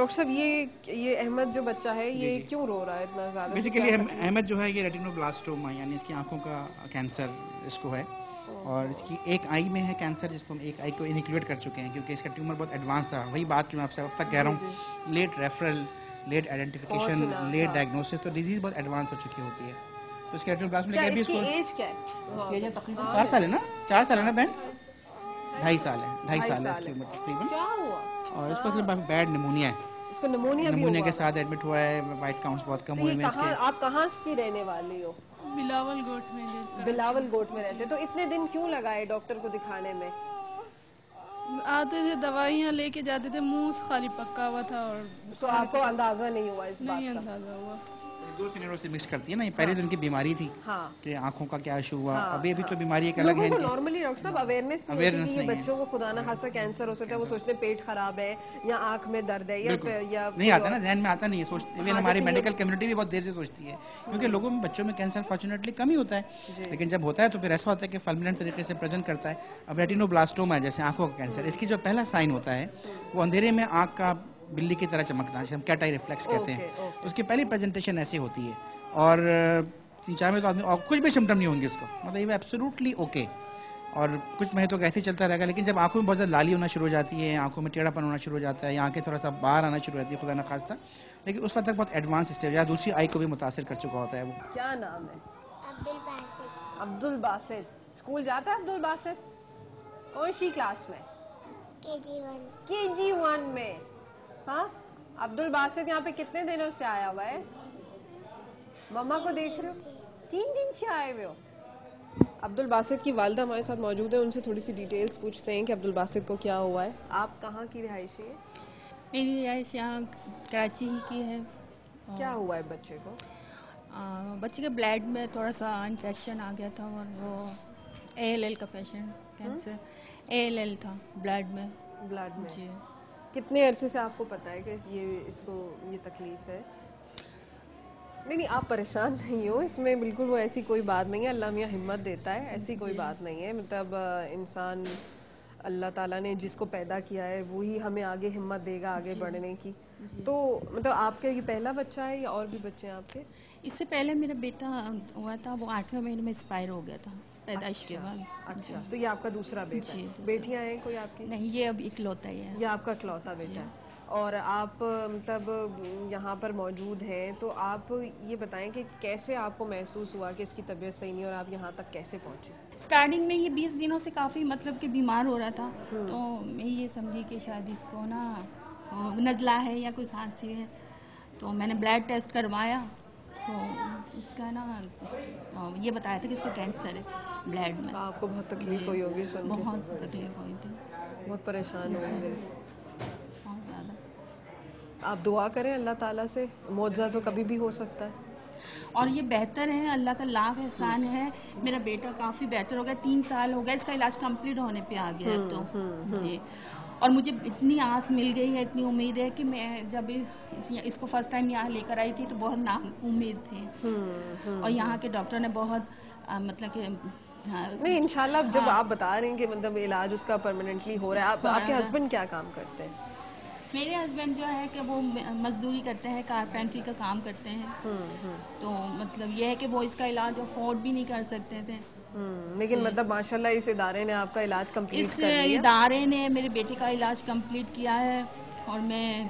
Doctor साहब ये अहमद जो बच्चा है ये क्यों रो रहा है इतना ज़्यादा? बेसिकली अहमद जो है ये रेटिनोब्लास्टोमा यानी इसकी आंखों का कैंसर इसको है, और इसकी एक आई में है कैंसर, जिसको हम एक आई को इनिक्यूलेट कर चुके हैं क्योंकि इसका ट्यूमर बहुत एडवांस था। वही बात जो मैं आपसे अब तक कह रहा हूँ, late referral, late identification, late diagnosis, तो डिजीज बहुत एडवांस हो चुकी होती है। तो इसके रेटिनोब्लास्टोमा क्या भी इसकी इसको एज क्या है? इसकी एज तकरीबन 4 साल है ना, 4 साल है ना बहन? 2.5 साल है, 2.5 साल है इसकी उम्र तकरीबन। क्या हुआ? और इसको सिर्फ बैड निमोनिया है, इसको निमोनिया भी निमोनिया हुआ के साथ एडमिट हुआ है। वाइट काउंट्स बहुत कम हुए हैं इसके। आप कहाँ की रहने वाली हो? बिलावल गोट में। बिलावल गोट में रहते, तो इतने दिन क्यों लगाए डॉक्टर को दिखाने में? आते थे, दवाइयाँ लेके जाते थे, मुंह खाली पक्का हुआ था। और तो आपको अंदाजा नहीं हुआ इस बात का? नहीं अंदाजा हुआ। दो सिनेरियो से मिक्स करती है ना, पहले तो उनकी बीमारी थी कि आंखों का क्या इशू हुआ, अभी तो बीमारी एक अलग है। नॉर्मली डॉक्टर साहब अवेयरनेस नहीं है, बच्चों को खुदा ना खासा कैंसर हो सकता है, वो सोचते पेट खराब है या आंख में दर्द है या नहीं आता ना, जहन में आता नहीं है। सोचते इवन हमारी मेडिकल कम्युनिटी भी बहुत देर से सोचती है, क्योंकि लोगों में बच्चों में कैंसर फॉर्चुनेटली कम ही होता है, लेकिन जब होता है तो फिर ऐसा होता है कि फल्मिनेंट तरीके से प्रेजेंट करता है। अब रेटिनोब्लास्टोमा है जैसे आंखों का कैंसर, इसकी जो पहला साइन होता है वो अंधेरे में आंख का बिल्ली की तरह चमकना, जिसे हम कैट आई रिफ्लेक्स कहते हैं। उसकी पहली प्रेजेंटेशन ऐसी होती है, और 3-4 में तो आदमी और कुछ भी सिम्टम नहीं होंगे इसको, मतलब ये एब्सोल्युटली ओके, और कुछ महीने तो ऐसे ही चलता रहेगा। लेकिन जब आंखों में बहुत ज़्यादा लाली होना शुरू हो जाती है, आंखों में टेढ़ापन होना शुरू हो जाता है, या आंखें थोड़ा सा बाहर आना शुरू हो जाती है खुदा न खास्ता, लेकिन उस वक्त तक बहुत एडवांस स्टेज या दूसरी आई को भी मुतासर कर चुका होता है वो। क्या नाम है? अब्दुल बासित। अब्दुल बासित। स्कूल जाता है अब्दुल बासित? कौन सी क्लास में? KG1 में। हाँ, अब्दुल बासित यहाँ पे कितने दिनों से आया हुआ है? मम्मा को देख रहे हो? 3 दिन से आए हुए हो। अब्दुल बासित की वालिदा हमारे साथ मौजूद है, उनसे थोड़ी सी डिटेल्स पूछते हैं कि अब्दुल बासित को क्या हुआ है। आप कहाँ की रिहायशी है? मेरी रिहाइश यहाँ कराची ही की है। क्या हुआ है बच्चे को? बच्चे के ब्लड में थोड़ा सा इन्फेक्शन आ गया था, और वो ALL का पेशेंट, कैंसर ALL था ब्लड में। जी। कितने अरसे से आपको पता है कि इसको ये तकलीफ है? नहीं, आप परेशान नहीं हो, इसमें बिल्कुल वो ऐसी कोई बात नहीं है। अल्लाह मियाँ हिम्मत देता है, ऐसी कोई बात नहीं है। मतलब इंसान, अल्लाह ताला ने जिसको पैदा किया है वही हमें आगे हिम्मत देगा आगे बढ़ने की। तो मतलब आपका ये पहला बच्चा है या और भी बच्चे हैं आपके? इससे पहले मेरा बेटा हुआ था, वो 8वें महीने में एक्सपायर हो गया था पैदाइश के बाद। अच्छा, तो ये आपका दूसरा बेटा है? बेटियां हैं कोई आपकी? नहीं, ये अब इकलौता ही है। ये आपका इकलौता बेटा है। और आप मतलब यहाँ पर मौजूद हैं, तो आप ये बताएं कि कैसे आपको महसूस हुआ कि इसकी तबीयत सही नहीं और आप यहाँ तक कैसे पहुँचे? स्टार्टिंग में ये 20 दिनों से काफ़ी मतलब कि बीमार हो रहा था, तो मैं ये समझी कि शायद इसको ना नज़ला है या कोई खांसी है, तो मैंने ब्लड टेस्ट करवाया, तो इसका ना ये बताया था कि इसको कैंसर है ब्लड में। आपको बहुत तकलीफ हुई होगी सुन के? बहुत तकलीफ हुई थी, बहुत परेशान होंगे। बहुत ज़्यादा। आप दुआ करें अल्लाह ताला से, मौजज़ा तो कभी भी हो सकता है। और ये बेहतर है, अल्लाह का लाख एहसान है, मेरा बेटा काफ़ी बेहतर हो गया, 3 साल हो गया, इसका इलाज कंप्लीट होने पे आ गया है। तो जी, और मुझे इतनी आस मिल गई है, इतनी उम्मीद है कि मैं जब इसको फर्स्ट टाइम यहाँ लेकर आई थी तो बहुत ना उम्मीद थी, और यहाँ के डॉक्टर ने बहुत मतलब कि नहीं, इंशाल्लाह जब आप बता रहे हैं कि मतलब इलाज उसका परमानेंटली हो रहा है। आपके हस्बैंड क्या काम करते हैं? मेरे हस्बैंड जो है कि वो मजदूरी करते हैं, कारपेंटरी का काम करते हैं, तो मतलब ये है कि वो इसका इलाज अफोर्ड भी नहीं कर सकते थे। लेकिन मतलब माशाल्लाह इस इदारे ने आपका इलाज कंप्लीट कर लिया। इस इदारे ने मेरे बेटे का इलाज कंप्लीट किया है, और मैं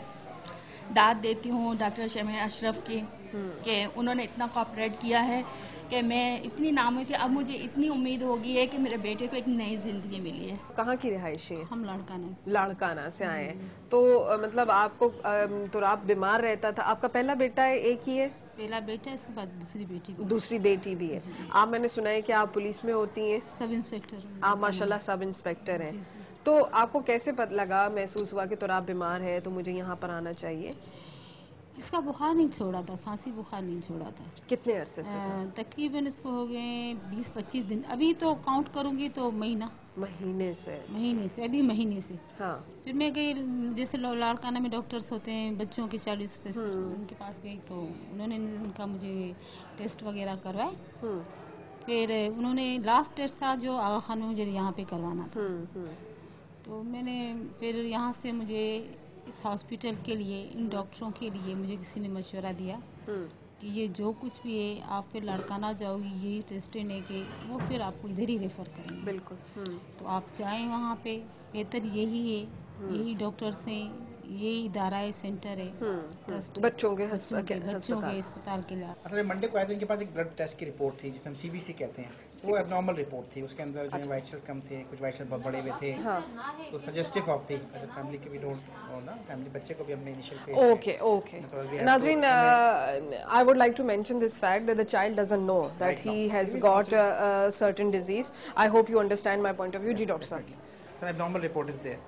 दाद देती हूँ डॉक्टर शमीर अशरफ की कि उन्होंने इतना कोऑपरेट किया है कि मैं इतनी नामुमकिन थी, अब मुझे इतनी उम्मीद हो गई है कि मेरे बेटे को एक नई जिंदगी मिली है। कहाँ की रिहायशी है? हम लाड़काना से आए हैं। तो मतलब आपको तो आप बीमार रहता था, आपका पहला बेटा है, एक ही है? पहला बेटा, इसके बाद दूसरी बेटी भी है। आप, मैंने सुना है कि आप पुलिस में होती हैं, सब इंस्पेक्टर। आप माशाल्लाह सब इंस्पेक्टर हैं। तो आपको कैसे पता लगा, महसूस हुआ कि तो आप बीमार है तो मुझे यहाँ पर आना चाहिए? इसका बुखार नहीं छोड़ा था, खांसी बुखार नहीं छोड़ा था। कितने अरसे से? तकरीबन इसको हो गए 20-25 दिन, अभी तो काउंट करूंगी तो महीने से अभी महीने से। हाँ। फिर मैं गई, जैसे लाड़काना में डॉक्टर्स होते हैं बच्चों के 40 टेस्ट, उनके पास गई तो उन्होंने उनका मुझे टेस्ट वगैरह करवाए। फिर उन्होंने लास्ट टेस्ट था जो आगा खान में मुझे यहाँ पे करवाना था, तो मैंने फिर यहाँ से मुझे इस हॉस्पिटल के लिए, इन डॉक्टरों के लिए मुझे किसी ने मशवरा दिया कि ये जो कुछ भी है आप फिर लड़काना जाओगी यही टेस्ट लेने के, वो फिर आपको इधर ही रेफ़र करेंगे। बिल्कुल। तो आप जाएं वहाँ पे, बेहतर यही है, यही डॉक्टर्स हैं, यही इदारा है, सेंटर है, ट्रस्ट है, बच्चों के बच्चों के अस्पताल के लिए। असल में मंडे को आए थे, इनके पास एक ब्लड टेस्ट की रिपोर्ट थी जिसे हम सीबीसी कहते हैं, वो एबनॉर्मल रिपोर्ट थी। उसके अंदर जो है वाइट सेल्स कम थे, कुछ वाइट सेल्स बहुत बड़े हुए थे, तो सजेस्टिव ऑफ थी फैमिली के भी डोंट ना, फैमिली बच्चे को भी हमने initial phase Okay. Nazreen, I would like to mention this fact that the child doesn't know that he has got a certain disease. I hope you understand my point of view. जी doctor साहब। So abnormal report is there.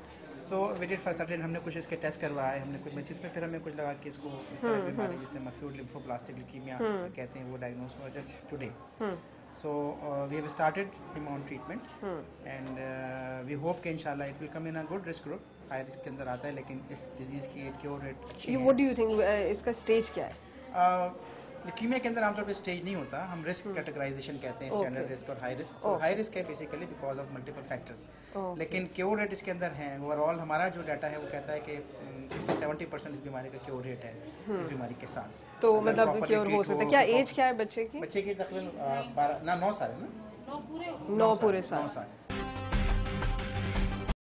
So we did for certain, हमने कुछ इसके test करवाए, हमने कुछ मस्जिद में फिर हमें कुछ लगा कि इसको इस तरह की बीमारी जिसे मफ्यूल लिम्फोब्लास्टिक ल्यूकीमिया कहते हैं वो डायग्नोस हुआ just today. So we have started him on treatment and we hope कि इंशाल्लाह it will come in a good risk group, high risk के अंदर आता है, लेकिन इस डिजीज़ की क्योर रेट अच्छी है। What do you think इसका स्टेज क्या है? ल्यूकीमिया के अंदर आमतौर पे स्टेज नहीं होता, हम रिस्क कैटेगराइजेशन कहते हैं, स्टैंडर्ड रिस्क और हाई रिस्क। तो हाई रिस्क है basically because of multiple factors, लेकिन क्योर रेट इसके अंदर है। ओवरऑल हमारा जो डाटा है वो कहता है कि 60-70% इस बीमारी का क्योर रेट है इस बीमारी के साथ। तो मतलब क्योर हो सकता है। क्या एज क्या है बच्चे की? बच्चे की तकरीबन 9 साल है ना, 9 पूरे साल। 9 साल